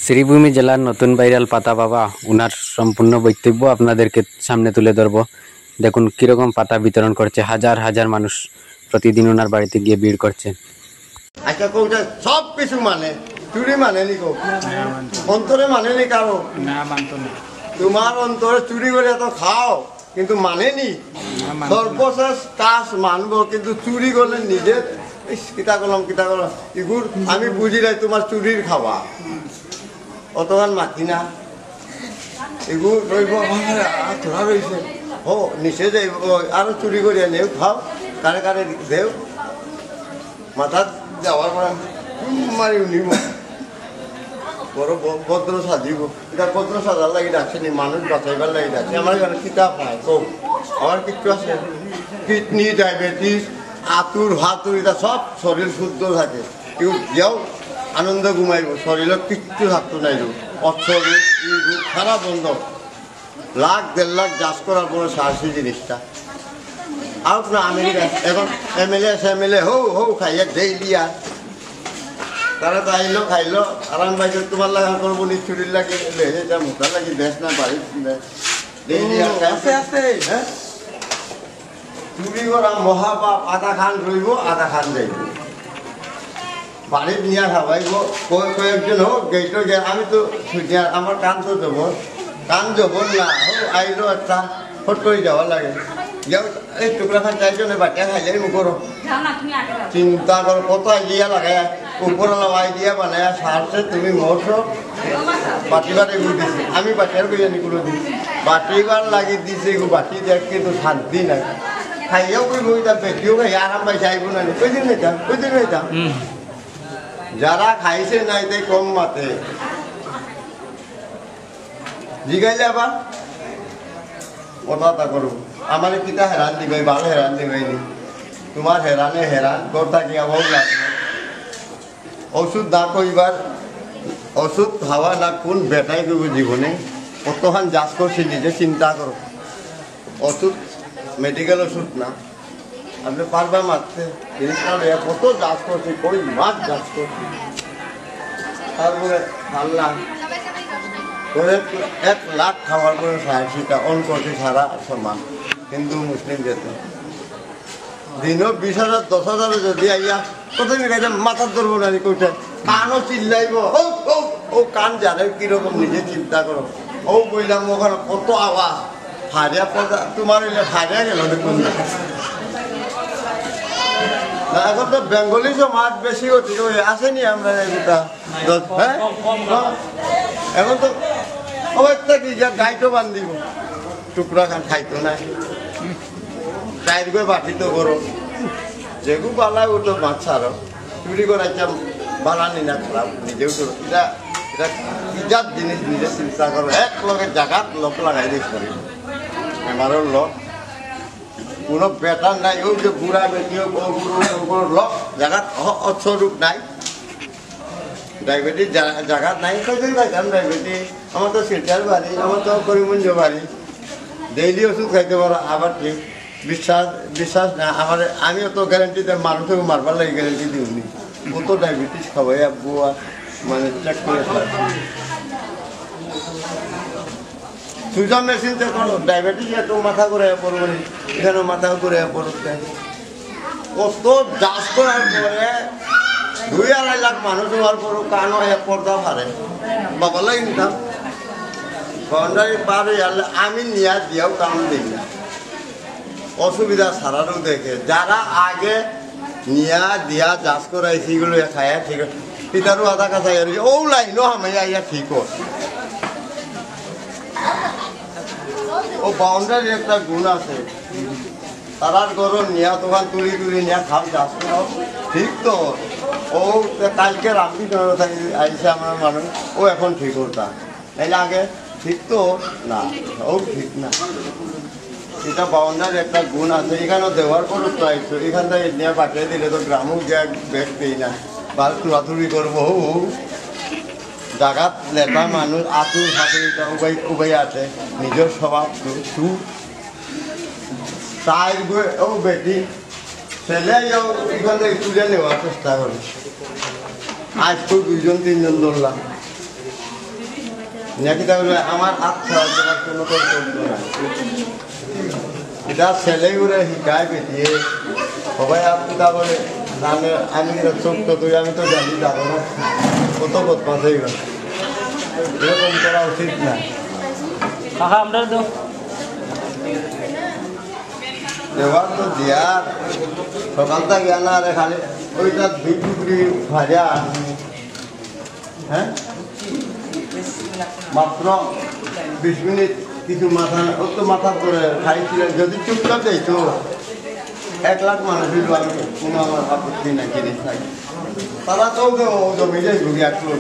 শ্রীভূমি জেলার নতুন ভাইরাল পাতা বাবা উনার সম্পূর্ণ বক্তব্য আপনাদেরকে সামনে তুলে ধরবো। দেখুন কিরকম পাতা বিতরণ করছে, হাজার হাজার মানুষ প্রতিদিন ওনার বাড়িতে গিয়ে ভিড় করছে। আচ্ছা কোনটা সব কিছু মানে চুরি মানে নি কো অন্তরে মানে নি কারো না মানতো না। তোমার অন্তরে চুরি করে এত খাও কিন্তু মানে নি সর্বশেষ কাজ মানবো কিন্তু চুরি করলে নিজের কিতা করলাম ইগুর আমি বুঝি নাই তোমার চুরির খাওয়া অতগান মাতি না এগুলো রইব ধরা রয়েছে ও নিচে যাইব আরো চুরি করে নেও খাও কারে কারে দেও মাথা যাওয়ার পরে মারি নিব বড় ভদ্র সাজিব এটা ভদ্র সাজার লাগি ডাকছে নি মানুষ বাঁচাইবার লাগি ডাকছে আমার এখানে কিতাব নাই কৌ আমার কিচ্ছু আছে কিডনি ডায়াবেটিস আতুর হাতুর এটা সব শরীর শুদ্ধ থাকে কেউ যেও আনন্দ ঘুমাইব শরীরের কিচ্ছু থাকতো নাই রোগ অর্থ রোগ ই রোগ সারা বন্ধ লাখ দেড় লাখ যাচ করার পরে সাহসী জিনিসটা আর না আমেরিকা এখন এমএলএ হৌ খাইয়া ডেইলি আর তারা তো আইলো খাইলো আরাম পাইছে তোমার লাগা করবো নি চুরির লাগে এটা মোটা লাগি বেশ না বাড়ি ডেইলি আছে হ্যাঁ চুরি করা মহাপাপ আধা খান রইব আধা খান যাইব বাড়ির নিয়ে খাওয়াইব কয়েকজন হোক গেইটো গে আমি তো আমার কান তো দেবো কান দেবো না হোক আইলো একটা ফট করে যাওয়া লাগে যাও এই টুকরা খান চাইজনে বাটিয়া খাইলে মুখরো চিন্তা করো কত আইডিয়া লাগায় উপরওয়ালা আইডিয়া বানায় সারছে তুমি মরছো বাটিবার এগুলো দিছি আমি বাটিয়ার বিরিয়ানি করে দিছি বাটিবার লাগি দিছে এগুলো বাটি দেখ কিন্তু শান্তি নাই খাইয়াও কইব এটা বেটিও খাই আরাম পাই যাইব না কইদিন হইতাম যারা খাইছে নাই তাই কম মাতে জিগাইলে আবার কথা করব আমার কিতা হেরান দিবাই ভালো হেরান দিবাই নি তোমার হেরানে হেরান কথা কি আবার লাগবে ওষুধ না কইবার ওষুধ খাওয়া না কোন বেটাই করব জীবনে কতখান যাচ করছি নিজে চিন্তা করো ওষুধ মেডিকেল ওষুধ না আপনি পারবা মারতে জিনিসটা কত যাচ করছি কই মাছ যাচ করছি তারপরে আল্লাহ 1 লাখ খাওয়ার পরে সাহায্যটা অন করছে সারা সমান হিন্দু মুসলিম যেতে দিনও 20,000 10,000 যদি আইয়া প্রথমে গাইতে মাথার ধরবো না কইটা কানও চিল্লাইব ও কান জানে কিরকম নিজে চিন্তা করো ও বললাম ওখানে কত আওয়াজ হারিয়া পড়া তোমার হারিয়া গেল দেখুন এখন তো বেঙ্গলি সমাজ বেশি অধিক আসেনি আমরা এগুলা হ্যাঁ এখন তো অবস্থা কি যা গাইটো বান্ধিব টুকরা খান খাইতো না চাইর গৈ বাটি তো করো যেগু বালাই ও তো মাছ ছাড়ো চুরি করাইতাম বালানি না খারাপ নিজেও তো এটা ইজাত জিনিস নিজে চিন্তা করো এক লগে জাগাত লোক লাগাই দিস করি বেমারের লোক কোনো বেটার নাই ওই যে বুড়া বেটিও লোক জাগাত অস্বরূপ নাই ডায়াবেটিস জায়গা নাই কইতেই পাইতাম ডায়াবেটিস আমার তো শিলচার বাড়ি আমার তো করিমগঞ্জ বাড়ি ডেইলি ওষুধ খাইতে পারো আবার ঠিক বিশ্বাস না আমার আমিও তো গ্যারেন্টি দেয় মানুষকে মারবার লাগে গ্যারেন্টি দিইনি ও তো ডায়াবেটিস খাওয়াই আব্বু মানে চেক করে সুইজার মেশিন চেক করো ডায়াবেটিস এত মাথা করে পড়বো এখানে মাথা করে পড়তে কত যাচ করার পরে 2-2.5 লাখ মানুষ হওয়ার পরও কানও এক পর্দা পারে বাবা লাগে নিতাম বাউন্ডারি পার হয়ে গেলে আমি নিয়া দিয়াও কাম দিই না অসুবিধা সারারও দেখে যারা আগে নিয়া দিয়া যাচ করাই সেগুলো খাইয়া ঠিক আছে পিতারও আধা কাছা ও লাইনও হামাইয়া ইয়া ঠিক ও বাউন্ডারি একটা গুণ আছে তারার ঘর নিয়া দোকান তুলি নিয়া খাও যাচ করো ঠিক তো ও কালকে রামবি আইসে আমার মানুষ ও এখন ঠিক হতা নাইলে আগে ঠিক তো না ও ঠিক না এটা বাউন্ডার একটা গুণ আছে এখানেও দেওয়ার পরও তো আইসো এখান থেকে নিয়ে পাঠিয়ে দিলে তো গ্রামও গিয়ে ব্যাগ পেই না ভাল তুলাতুলি করবো জাগাত লেটা মানুষ আতুর হাতুরিটা উবাই আছে নিজের স্বভাব সুর তাই ও বেটি ছেলে এখান থেকে তুলে নেওয়ার চেষ্টা করে আজ তো 2-3 জন ধরলাম নাকি তাহলে আমার হাত ছাড়া তোমার কোনো তো চলতো না এটা ছেলেগুলো শিকায় পেটিয়ে সবাই হাত পিতা করে তাহলে আমি চোখতো তুই আমি তো জানি যাবো না কত বদমাস হয়ে গেল এরকম করা উচিত না এবার তো দেয়ার সকালটা গিয়া না রে খালি ওইটা 2 টুকরি ভাজা হ্যাঁ মাত্র 20 মিনিট কিছু মাথা অত মাথা করে খাইছিলেন যদি চুপচাপ যাইতো 1 লাখ মানুষের বাড়ি কোনো আমার আপত্তি নাই জিনিস নাই তারা তো জমি যাই ঘুরি আসলো